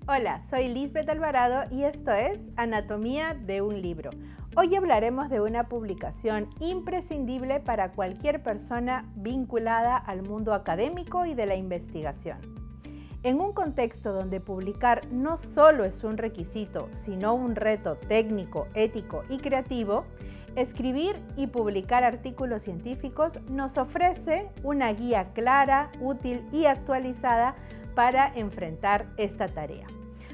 Hola, soy Lisbeth Alvarado y esto es Anatomía de un libro. Hoy hablaremos de una publicación imprescindible para cualquier persona vinculada al mundo académico y de la investigación. En un contexto donde publicar no solo es un requisito, sino un reto técnico, ético y creativo, escribir y publicar artículos científicos nos ofrece una guía clara, útil y actualizada para enfrentar esta tarea.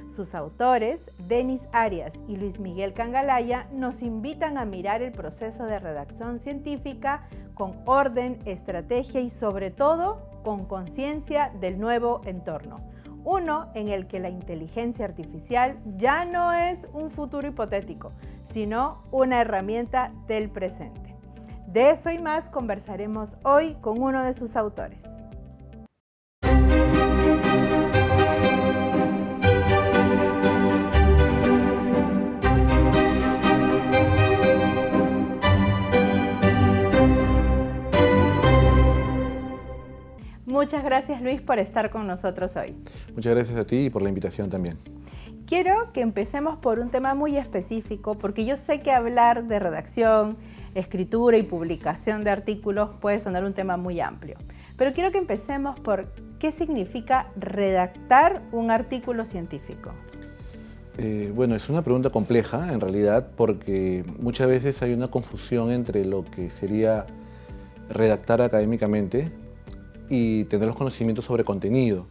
Sus autores, Denis Arias y Luis Miguel Cangalaya, nos invitan a mirar el proceso de redacción científica con orden, estrategia y sobre todo con conciencia del nuevo entorno. Uno en el que la inteligencia artificial ya no es un futuro hipotético, sino una herramienta del presente. De eso y más conversaremos hoy con uno de sus autores. Muchas gracias, Luis, por estar con nosotros hoy. Muchas gracias a ti y por la invitación también. Quiero que empecemos por un tema muy específico, porque yo sé que hablar de redacción, escritura y publicación de artículos puede sonar un tema muy amplio. Pero quiero que empecemos por qué significa redactar un artículo científico. Bueno, es una pregunta compleja en realidad, porque muchas veces hay una confusión entre lo que sería redactar académicamente y tener los conocimientos sobre contenido.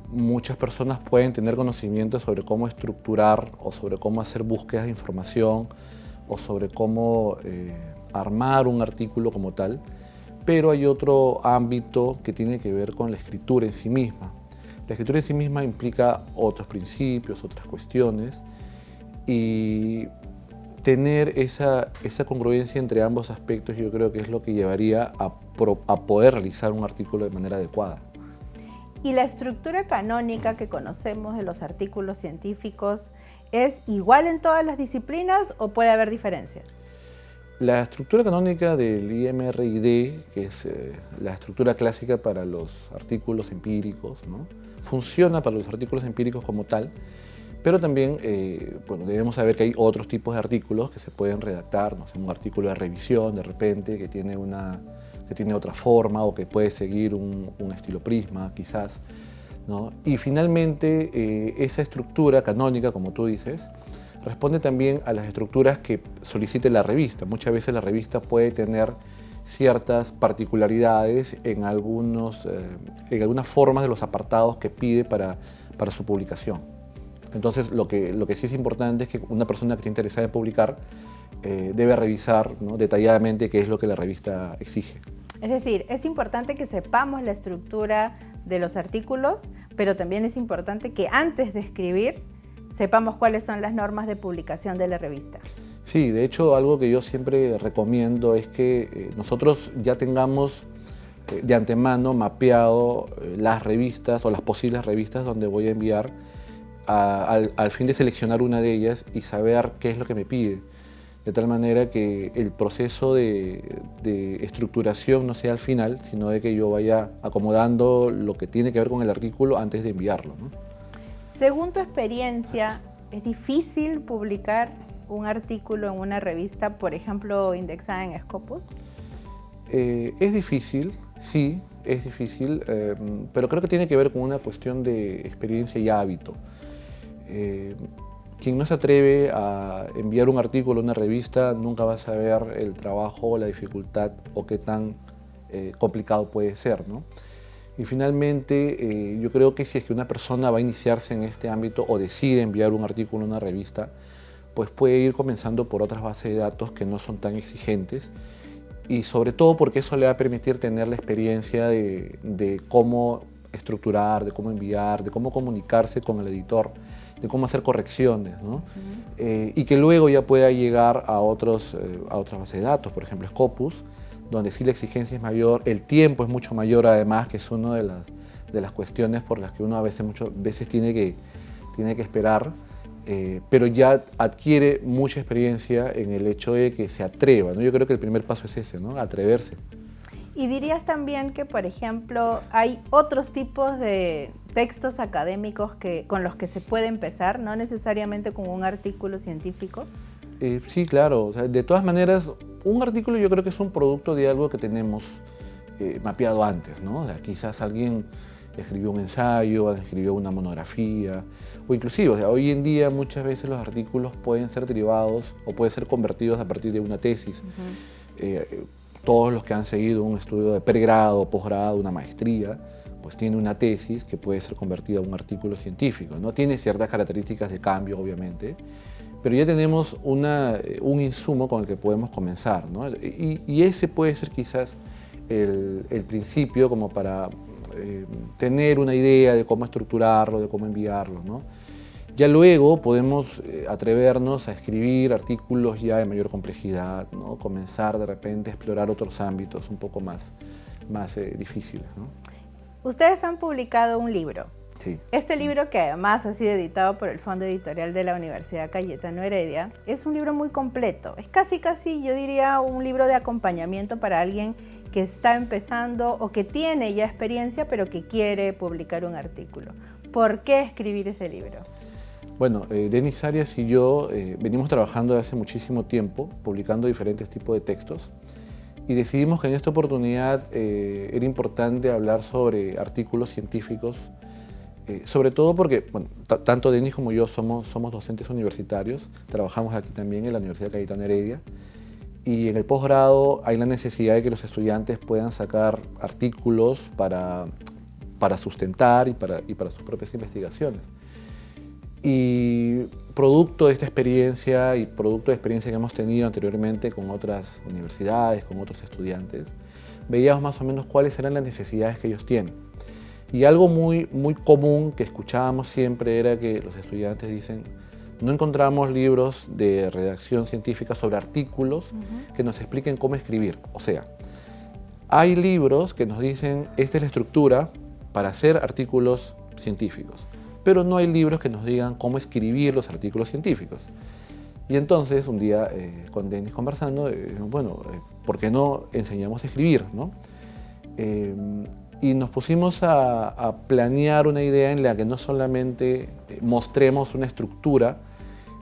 Muchas personas pueden tener conocimientos sobre cómo estructurar o sobre cómo hacer búsquedas de información o sobre cómo armar un artículo como tal, pero hay otro ámbito que tiene que ver con la escritura en sí misma. La escritura en sí misma implica otros principios, otras cuestiones, y tener esa congruencia entre ambos aspectos yo creo que es lo que llevaría a poder realizar un artículo de manera adecuada. ¿Y la estructura canónica que conocemos de los artículos científicos es igual en todas las disciplinas o puede haber diferencias? La estructura canónica del IMRID, que es la estructura clásica para los artículos empíricos, ¿no? Funciona para los artículos empíricos como tal, pero también bueno, debemos saber que hay otros tipos de artículos que se pueden redactar, no sé, un artículo de revisión de repente que tiene otra forma o que puede seguir un estilo prisma quizás, ¿no? Y finalmente esa estructura canónica, como tú dices, responde también a las estructuras que solicite la revista. Muchas veces la revista puede tener ciertas particularidades en algunas formas de los apartados que pide para su publicación. Entonces, lo que sí es importante es que una persona que esté interesada en publicar debe revisar, ¿no?, detalladamente qué es lo que la revista exige. Es decir, es importante que sepamos la estructura de los artículos, pero también es importante que antes de escribir sepamos cuáles son las normas de publicación de la revista. Sí, de hecho, algo que yo siempre recomiendo es que nosotros ya tengamos de antemano mapeado las revistas o las posibles revistas donde voy a enviar al fin de seleccionar una de ellas y saber qué es lo que me pide. De tal manera que el proceso de estructuración no sea al final, sino de que yo vaya acomodando lo que tiene que ver con el artículo antes de enviarlo, ¿no? Según tu experiencia, ¿es difícil publicar un artículo en una revista, por ejemplo, indexada en Scopus? Es difícil, sí, es difícil, pero creo que tiene que ver con una cuestión de experiencia y hábito. Quien no se atreve a enviar un artículo a una revista nunca va a saber el trabajo, la dificultad o qué tan complicado puede ser, ¿no? Y finalmente, yo creo que si es que una persona va a iniciarse en este ámbito o decide enviar un artículo a una revista, pues puede ir comenzando por otras bases de datos que no son tan exigentes y sobre todo porque eso le va a permitir tener la experiencia de cómo estructurar, de cómo enviar, de cómo comunicarse con el editor, de cómo hacer correcciones, ¿no? Y que luego ya pueda llegar a otras bases de datos, por ejemplo Scopus, donde sí la exigencia es mayor, el tiempo es mucho mayor además, que es una de las cuestiones por las que uno muchas veces tiene que esperar, pero ya adquiere mucha experiencia en el hecho de que se atreva, ¿no? Yo creo que el primer paso es ese, ¿no? Atreverse. Y dirías también que, por ejemplo, hay otros tipos de textos académicos con los que se puede empezar, no necesariamente con un artículo científico. Sí, claro. O sea, de todas maneras, un artículo yo creo que es un producto de algo que tenemos mapeado antes, ¿no? O sea, quizás alguien escribió un ensayo, escribió una monografía, o inclusive, o sea, hoy en día muchas veces los artículos pueden ser derivados o pueden ser convertidos a partir de una tesis. Todos los que han seguido un estudio de pregrado, posgrado, una maestría, pues tiene una tesis que puede ser convertida a un artículo científico, ¿no? Tiene ciertas características de cambio, obviamente, pero ya tenemos un insumo con el que podemos comenzar, ¿no? Y ese puede ser quizás el principio como para tener una idea de cómo estructurarlo, de cómo enviarlo, ¿no? Ya luego podemos atrevernos a escribir artículos ya de mayor complejidad, ¿no? Comenzar de repente a explorar otros ámbitos un poco más difíciles, ¿no? Ustedes han publicado un libro. Sí. Este libro, que además ha sido editado por el Fondo Editorial de la Universidad Cayetano Heredia, es un libro muy completo. Es casi, yo diría, un libro de acompañamiento para alguien que está empezando o que tiene ya experiencia, pero que quiere publicar un artículo. ¿Por qué escribir ese libro? Bueno, Denis Arias y yo venimos trabajando desde hace muchísimo tiempo, publicando diferentes tipos de textos, y decidimos que en esta oportunidad era importante hablar sobre artículos científicos, sobre todo porque, bueno, tanto Denis como yo somos docentes universitarios, trabajamos aquí también en la Universidad Cayetano Heredia, y en el posgrado hay la necesidad de que los estudiantes puedan sacar artículos para sustentar y para sus propias investigaciones. Y producto de esta experiencia y producto de experiencia que hemos tenido anteriormente con otras universidades, con otros estudiantes, veíamos más o menos cuáles eran las necesidades que ellos tienen. Y algo muy común que escuchábamos siempre era que los estudiantes dicen: no encontramos libros de redacción científica sobre artículos que nos expliquen cómo escribir. O sea, hay libros que nos dicen esta es la estructura para hacer artículos científicos, pero no hay libros que nos digan cómo escribir los artículos científicos. Y entonces, un día con Denis conversando, ¿por qué no enseñamos a escribir, ¿no? Y nos pusimos a planear una idea en la que no solamente mostremos una estructura,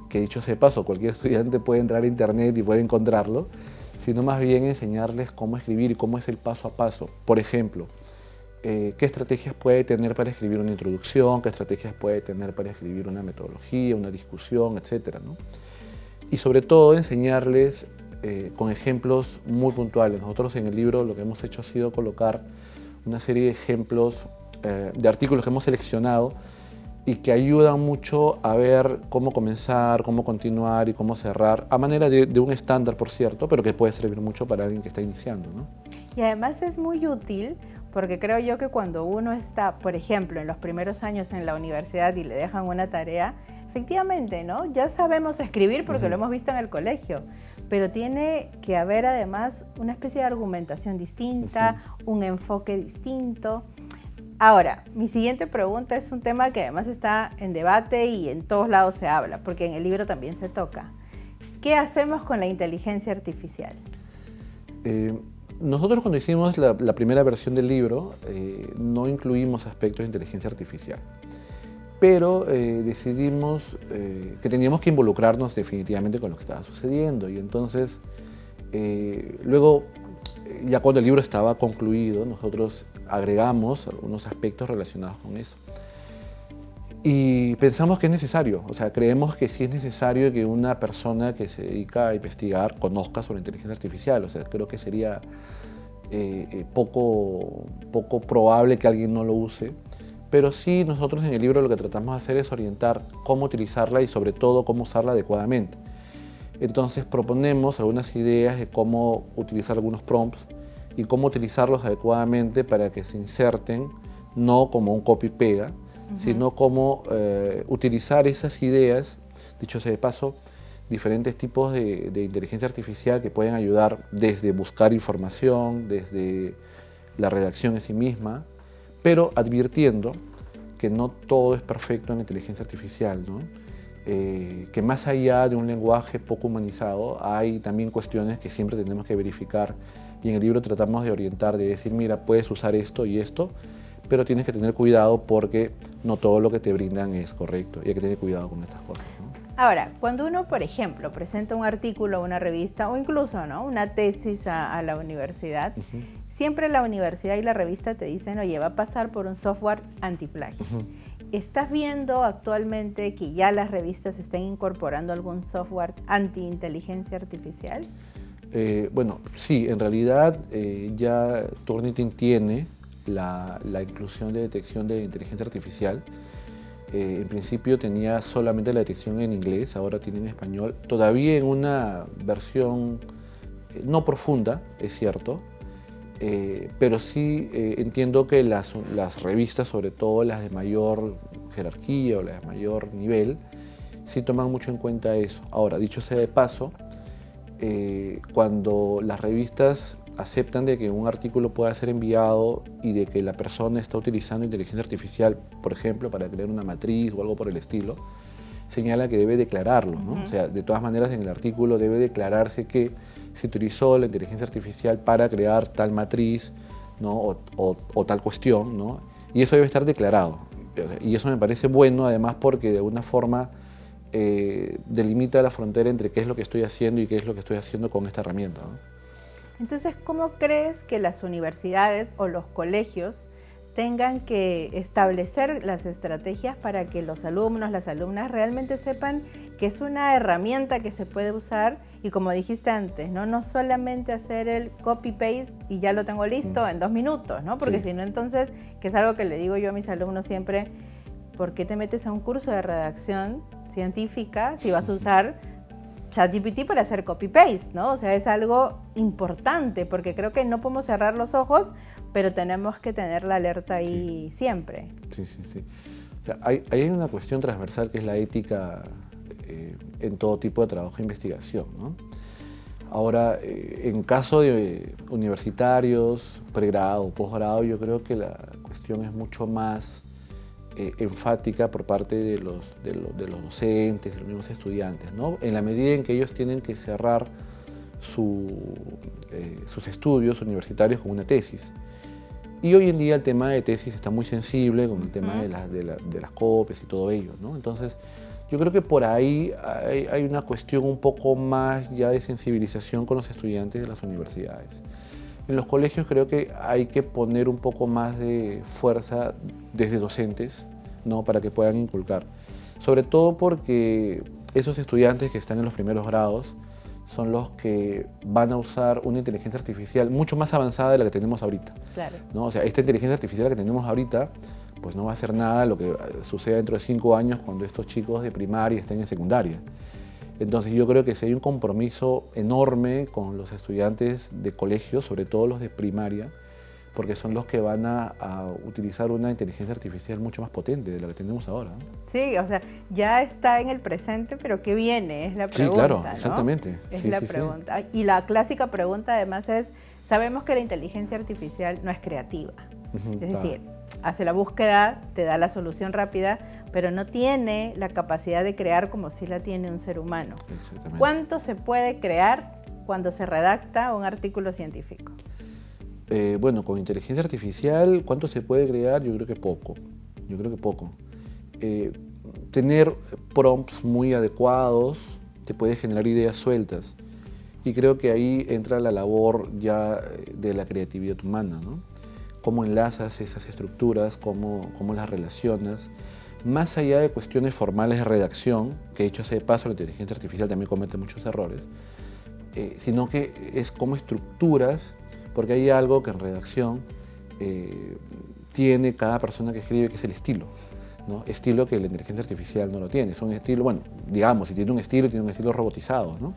que dicho sea de paso, cualquier estudiante puede entrar a internet y puede encontrarlo, sino más bien enseñarles cómo escribir y cómo es el paso a paso. Por ejemplo, qué estrategias puede tener para escribir una introducción, qué estrategias puede tener para escribir una metodología, una discusión, etcétera, ¿no? Y sobre todo enseñarles con ejemplos muy puntuales. Nosotros en el libro lo que hemos hecho ha sido colocar una serie de ejemplos de artículos que hemos seleccionado y que ayudan mucho a ver cómo comenzar, cómo continuar y cómo cerrar, a manera de un estándar, por cierto, pero que puede servir mucho para alguien que está iniciando, ¿no? Y además es muy útil porque creo yo que cuando uno está, por ejemplo, en los primeros años en la universidad y le dejan una tarea, efectivamente, ¿no? Ya sabemos escribir porque lo hemos visto en el colegio, pero tiene que haber además una especie de argumentación distinta, un enfoque distinto. Ahora, mi siguiente pregunta es un tema que además está en debate y en todos lados se habla, porque en el libro también se toca. ¿Qué hacemos con la inteligencia artificial? Nosotros cuando hicimos la primera versión del libro no incluimos aspectos de inteligencia artificial, pero decidimos que teníamos que involucrarnos definitivamente con lo que estaba sucediendo y entonces luego, ya cuando el libro estaba concluido, nosotros agregamos algunos aspectos relacionados con eso. Y pensamos que es necesario, o sea, creemos que sí es necesario que una persona que se dedica a investigar conozca sobre inteligencia artificial, o sea, creo que sería poco probable que alguien no lo use, pero sí nosotros en el libro lo que tratamos de hacer es orientar cómo utilizarla y sobre todo cómo usarla adecuadamente. Entonces proponemos algunas ideas de cómo utilizar algunos prompts y cómo utilizarlos adecuadamente para que se inserten, no como un copy-pega, sino cómo utilizar esas ideas, dicho sea de paso, diferentes tipos de inteligencia artificial que pueden ayudar desde buscar información, desde la redacción en sí misma, pero advirtiendo que no todo es perfecto en la inteligencia artificial, ¿no? Que más allá de un lenguaje poco humanizado hay también cuestiones que siempre tenemos que verificar y en el libro tratamos de orientar, de decir, mira, puedes usar esto y esto, pero tienes que tener cuidado porque no todo lo que te brindan es correcto y hay que tener cuidado con estas cosas, ¿no? Ahora, cuando uno, por ejemplo, presenta un artículo a una revista o incluso, ¿no?, una tesis a la universidad, siempre la universidad y la revista te dicen, oye, va a pasar por un software antiplagio. ¿Estás viendo actualmente que ya las revistas están incorporando algún software anti-inteligencia artificial? Bueno, sí, en realidad ya Turnitin tiene la inclusión de detección de inteligencia artificial. En principio tenía solamente la detección en inglés, ahora tiene en español, todavía en una versión no profunda, es cierto, pero sí entiendo que las revistas, sobre todo las de mayor jerarquía o las de mayor nivel, sí toman mucho en cuenta eso. Ahora, dicho sea de paso, cuando las revistas aceptan de que un artículo pueda ser enviado y de que la persona está utilizando inteligencia artificial, por ejemplo, para crear una matriz o algo por el estilo, señala que debe declararlo, ¿no? O sea, de todas maneras en el artículo debe declararse que se utilizó la inteligencia artificial para crear tal matriz, ¿no?, o tal cuestión, ¿no? Y eso debe estar declarado. Y eso me parece bueno, además, porque de alguna forma delimita la frontera entre qué es lo que estoy haciendo y qué es lo que estoy haciendo con esta herramienta, ¿no? Entonces, ¿cómo crees que las universidades o los colegios tengan que establecer las estrategias para que los alumnos, las alumnas realmente sepan que es una herramienta que se puede usar y, como dijiste antes, no solamente hacer el copy-paste y ya lo tengo listo en 2 minutos, ¿no? Porque si no, entonces, que es algo que le digo yo a mis alumnos siempre, ¿por qué te metes a un curso de redacción científica si vas a usar ChatGPT para hacer copy-paste, ¿no? O sea, es algo importante porque creo que no podemos cerrar los ojos, pero tenemos que tener la alerta ahí siempre. Sí. O sea, hay una cuestión transversal que es la ética en todo tipo de trabajo de investigación, ¿no? Ahora, en caso de universitarios, pregrado, posgrado, yo creo que la cuestión es mucho más enfática por parte de los docentes, de los mismos estudiantes, ¿no? En la medida en que ellos tienen que cerrar sus estudios universitarios con una tesis. Y hoy en día el tema de tesis está muy sensible con el tema de las copias y todo ello, ¿no? Entonces, yo creo que por ahí hay una cuestión un poco más ya de sensibilización con los estudiantes de las universidades. En los colegios creo que hay que poner un poco más de fuerza desde docentes, ¿no?, para que puedan inculcar. Sobre todo porque esos estudiantes que están en los primeros grados son los que van a usar una inteligencia artificial mucho más avanzada de la que tenemos ahorita. Claro. ¿No? O sea, esta inteligencia artificial que tenemos ahorita pues no va a hacer nada lo que suceda dentro de 5 años cuando estos chicos de primaria estén en secundaria. Entonces yo creo que sí hay un compromiso enorme con los estudiantes de colegio, sobre todo los de primaria, porque son los que van a utilizar una inteligencia artificial mucho más potente de la que tenemos ahora, ¿no? Sí, o sea, ya está en el presente, pero ¿qué viene? Es la pregunta, Sí, claro, ¿no? exactamente. Es sí, la sí, pregunta. Y la clásica pregunta además es, sabemos que la inteligencia artificial no es creativa. Es decir, hace la búsqueda, te da la solución rápida, pero no tiene la capacidad de crear como si la tiene un ser humano. Exactamente. ¿Cuánto se puede crear cuando se redacta un artículo científico? Bueno, con inteligencia artificial, ¿cuánto se puede crear? Yo creo que poco. Tener prompts muy adecuados te puede generar ideas sueltas. Y creo que ahí entra la labor ya de la creatividad humana, ¿no? Cómo enlazas esas estructuras, cómo las relacionas. Más allá de cuestiones formales de redacción, que dicho sea de paso, la inteligencia artificial también comete muchos errores, sino que es cómo estructuras, porque hay algo que en redacción tiene cada persona que escribe, que es el estilo, ¿no? Estilo que la inteligencia artificial no lo tiene. Es un estilo, bueno, digamos, si tiene un estilo robotizado, ¿no?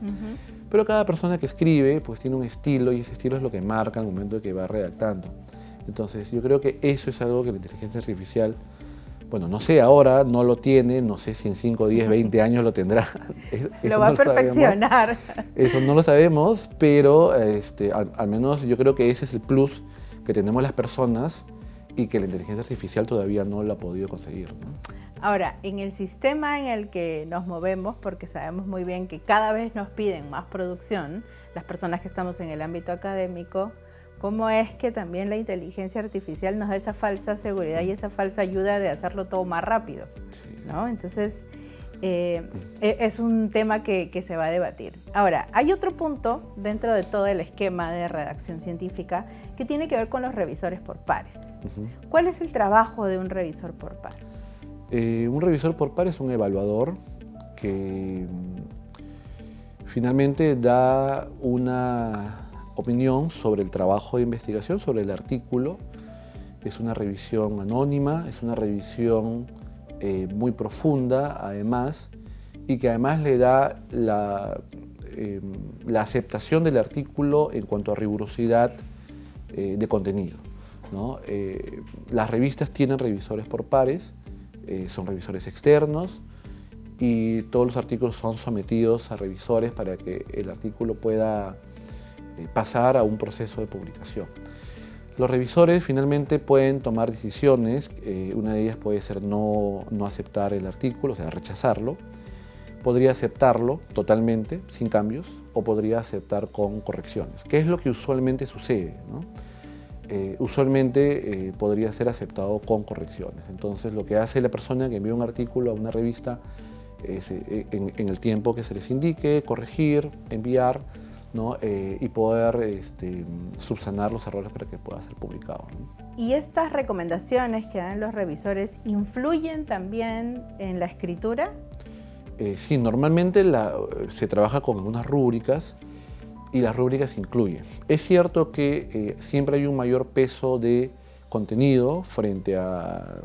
Pero cada persona que escribe, pues tiene un estilo y ese estilo es lo que marca al momento de que va redactando. Entonces, yo creo que eso es algo que la inteligencia artificial, bueno, no sé, ahora no lo tiene, no sé si en 5, 10, 20 años lo tendrá. Lo va a perfeccionar. Eso no lo sabemos, pero al menos yo creo que ese es el plus que tenemos las personas y que la inteligencia artificial todavía no lo ha podido conseguir, ¿no? Ahora, en el sistema en el que nos movemos, porque sabemos muy bien que cada vez nos piden más producción, las personas que estamos en el ámbito académico, ¿cómo es que también la inteligencia artificial nos da esa falsa seguridad y esa falsa ayuda de hacerlo todo más rápido? ¿No? Entonces, es un tema que se va a debatir. Ahora, hay otro punto dentro de todo el esquema de redacción científica que tiene que ver con los revisores por pares. ¿Cuál es el trabajo de un revisor por par? Un revisor por par es un evaluador que finalmente da una opinión sobre el trabajo de investigación, sobre el artículo. Es una revisión anónima, es una revisión muy profunda además, y que además le da la aceptación del artículo en cuanto a rigurosidad de contenido, ¿no? Las revistas tienen revisores por pares, son revisores externos, y todos los artículos son sometidos a revisores para que el artículo pueda pasar a un proceso de publicación. Los revisores finalmente pueden tomar decisiones, una de ellas puede ser no aceptar el artículo, o sea, rechazarlo, podría aceptarlo totalmente, sin cambios, o podría aceptar con correcciones, que es lo que usualmente sucede, ¿no? Usualmente podría ser aceptado con correcciones. Entonces, lo que hace la persona que envía un artículo a una revista es, en el tiempo que se les indique, corregir, enviar, ¿no? Y poder subsanar los errores para que pueda ser publicado, ¿no? ¿Y estas recomendaciones que dan los revisores influyen también en la escritura? Sí, normalmente se trabaja con algunas rúbricas y las rúbricas incluyen. Es cierto que siempre hay un mayor peso de contenido frente a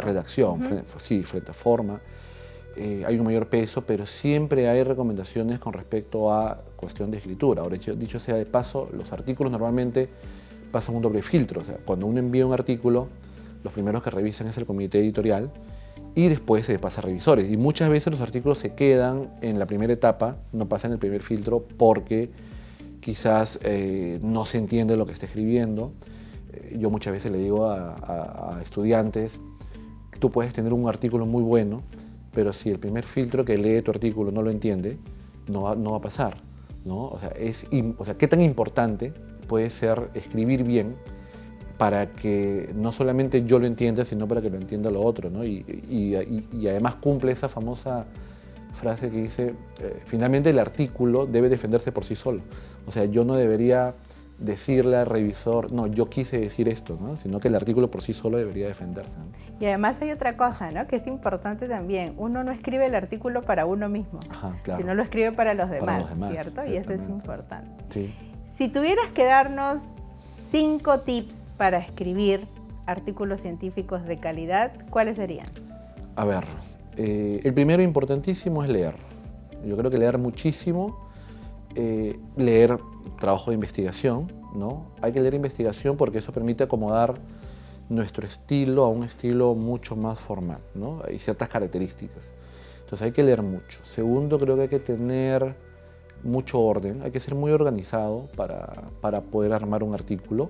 redacción, frente a forma. Hay un mayor peso, pero siempre hay recomendaciones con respecto a cuestión de escritura. Ahora, dicho sea de paso, los artículos normalmente pasan un doble filtro. O sea, cuando uno envía un artículo, los primeros que revisan es el comité editorial y después se pasa a revisores. Y muchas veces los artículos se quedan en la primera etapa, no pasan el primer filtro porque quizás no se entiende lo que está escribiendo. Yo muchas veces le digo a estudiantes, tú puedes tener un artículo muy bueno, pero si el primer filtro que lee tu artículo no lo entiende, no va a pasar, ¿no? O sea, ¿qué tan importante puede ser escribir bien para que no solamente yo lo entienda, sino para que lo entienda lo otro, ¿no? Y además cumple esa famosa frase que dice, finalmente el artículo debe defenderse por sí solo. O sea, yo no debería decirle al revisor, no, yo quise decir esto, ¿no? Sino que el artículo por sí solo debería defenderse, ¿no? Y además hay otra cosa, ¿no? Que es importante también. Uno no escribe el artículo para uno mismo, claro, sino lo escribe para los demás, ¿cierto? Y eso es importante. Sí. Si tuvieras que darnos 5 tips para escribir artículos científicos de calidad, ¿cuáles serían? A ver, el primero importantísimo es leer. Yo creo que leer muchísimo, leer trabajo de investigación, ¿no? Hay que leer investigación porque eso permite acomodar nuestro estilo a un estilo mucho más formal, ¿no? Hay ciertas características. Entonces hay que leer mucho. Segundo, creo que hay que tener mucho orden, hay que ser muy organizado para poder armar un artículo.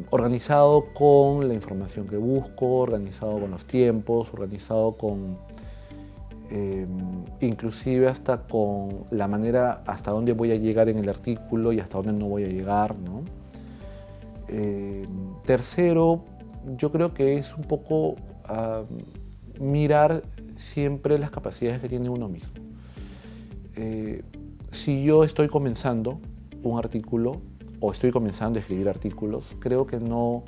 Organizado con la información que busco, organizado con los tiempos, organizado con inclusive hasta con la manera hasta dónde voy a llegar en el artículo y hasta dónde no voy a llegar, ¿no? Tercero, yo creo que es un poco mirar siempre las capacidades que tiene uno mismo. Si yo estoy comenzando un artículo o estoy comenzando a escribir artículos, creo que no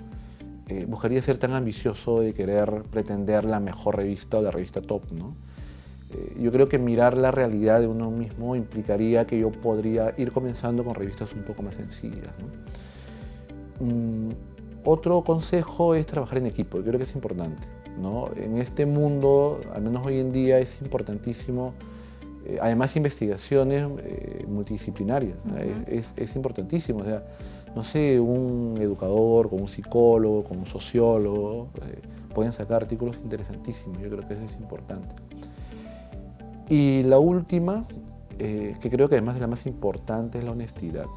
buscaría ser tan ambicioso de querer pretender la mejor revista o la revista top, ¿no? Yo creo que mirar la realidad de uno mismo implicaría que yo podría ir comenzando con revistas un poco más sencillas, ¿no? Otro consejo es trabajar en equipo, yo creo que es importante, ¿no? En este mundo, al menos hoy en día, es importantísimo, además investigaciones multidisciplinarias, es importantísimo, o sea, no sé, un educador, con un psicólogo, con un sociólogo, pueden sacar artículos interesantísimos, yo creo que eso es importante. Y la última, que creo que además de la más importante, es la honestidad.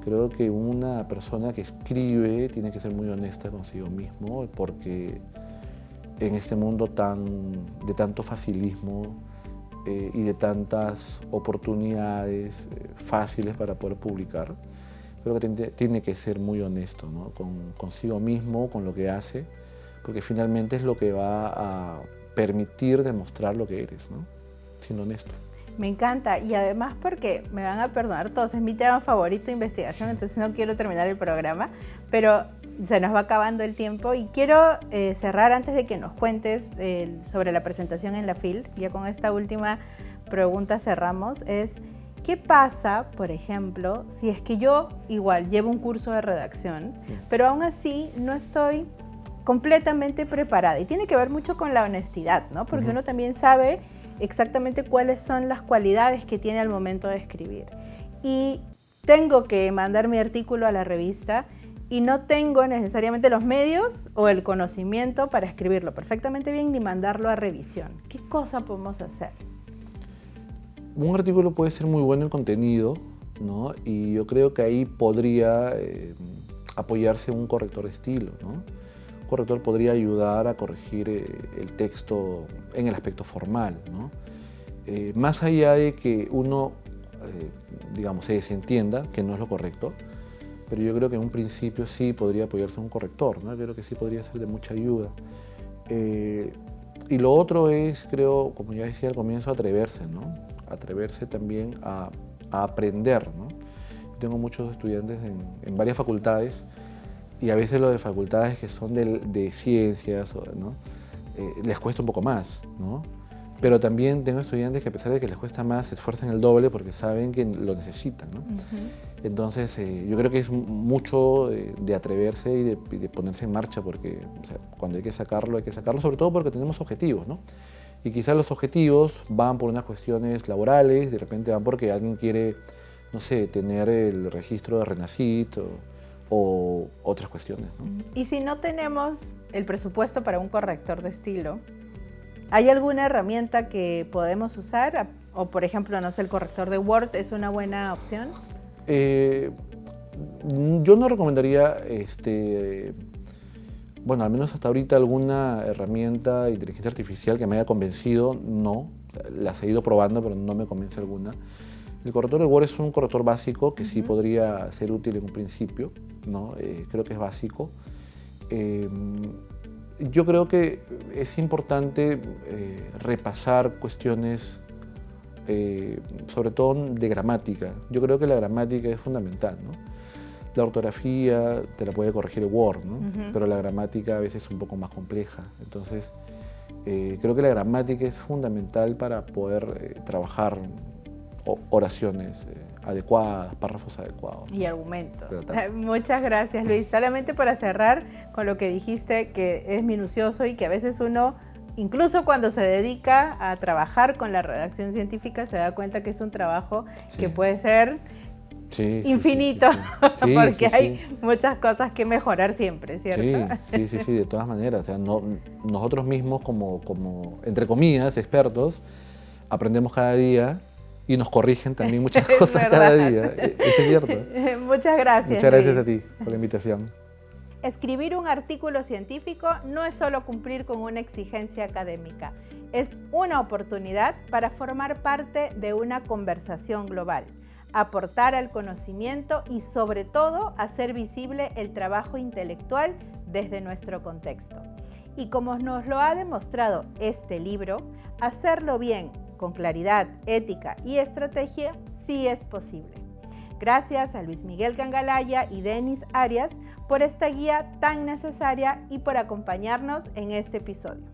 Creo que una persona que escribe tiene que ser muy honesta consigo mismo porque en este mundo de tanto facilismo y de tantas oportunidades fáciles para poder publicar. Creo que tiene que ser muy honesto, ¿no? Consigo mismo, con lo que hace, porque finalmente es lo que va a permitir demostrar lo que eres, ¿no? Siendo honesto. Me encanta, y además porque me van a perdonar todos, es mi tema favorito de investigación, entonces no quiero terminar el programa, pero se nos va acabando el tiempo y quiero cerrar antes de que nos cuentes sobre la presentación en la FIL. Ya con esta última pregunta cerramos, es ¿qué pasa, por ejemplo, si es que yo igual llevo un curso de redacción, pero aún así no estoy completamente preparada? Y tiene que ver mucho con la honestidad, ¿no? Porque uno también sabe exactamente cuáles son las cualidades que tiene al momento de escribir. Y tengo que mandar mi artículo a la revista y no tengo necesariamente los medios o el conocimiento para escribirlo perfectamente bien ni mandarlo a revisión. ¿Qué cosa podemos hacer? Un artículo puede ser muy bueno en contenido, ¿no? Y yo creo que ahí podría apoyarse un corrector de estilo, ¿no? Un corrector podría ayudar a corregir el texto en el aspecto formal, ¿no? Más allá de que uno, digamos, se desentienda, que no es lo correcto, pero yo creo que en un principio sí podría apoyarse un corrector, ¿no? Yo creo que sí podría ser de mucha ayuda. Y lo otro es, creo, como ya decía al comienzo, atreverse, ¿no? Atreverse también a aprender, ¿no? Yo tengo muchos estudiantes en varias facultades y a veces los de facultades que son de ciencias, ¿no? Les cuesta un poco más, ¿no? Pero también tengo estudiantes que a pesar de que les cuesta más, se esfuerzan el doble porque saben que lo necesitan, ¿no? Entonces, yo creo que es mucho de atreverse y de ponerse en marcha, porque o sea, cuando hay que sacarlo, sobre todo porque tenemos objetivos, ¿no? Y quizás los objetivos van por unas cuestiones laborales, de repente van porque alguien quiere, no sé, tener el registro de Renacit o otras cuestiones, ¿no? Y si no tenemos el presupuesto para un corrector de estilo, ¿hay alguna herramienta que podemos usar? O por ejemplo, no sé, el corrector de Word es una buena opción. Yo no recomendaría, bueno, al menos hasta ahorita alguna herramienta de inteligencia artificial que me haya convencido, no. Las he ido probando, pero no me convence alguna. El corrector de Word es un corrector básico que sí podría ser útil en un principio, ¿no? Creo que es básico. Yo creo que es importante repasar cuestiones, sobre todo de gramática. Yo creo que la gramática es fundamental, ¿no? La ortografía te la puede corregir el Word, ¿no? Pero la gramática a veces es un poco más compleja. Entonces, creo que la gramática es fundamental para poder trabajar oraciones adecuadas, párrafos adecuados. Y argumentos. Muchas gracias, Luis. Solamente para cerrar con lo que dijiste, que es minucioso y que a veces uno, incluso cuando se dedica a trabajar con la redacción científica, se da cuenta que es un trabajo que puede ser infinito, porque hay muchas cosas que mejorar siempre, ¿cierto? Sí, de todas maneras. O sea, nosotros mismos como, entre comillas, expertos, aprendemos cada día y nos corrigen también muchas cosas cada día. Es cierto. Muchas gracias. Muchas gracias Luis. a ti por la invitación. Escribir un artículo científico no es solo cumplir con una exigencia académica, es una oportunidad para formar parte de una conversación global, aportar al conocimiento y sobre todo hacer visible el trabajo intelectual desde nuestro contexto. Y como nos lo ha demostrado este libro, hacerlo bien, con claridad, ética y estrategia, sí es posible. Gracias a Luis Miguel Cangalaya y Denis Arias por esta guía tan necesaria y por acompañarnos en este episodio.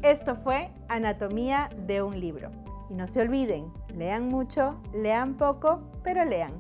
Esto fue Anatomía de un libro. Y no se olviden, lean mucho, lean poco, pero lean.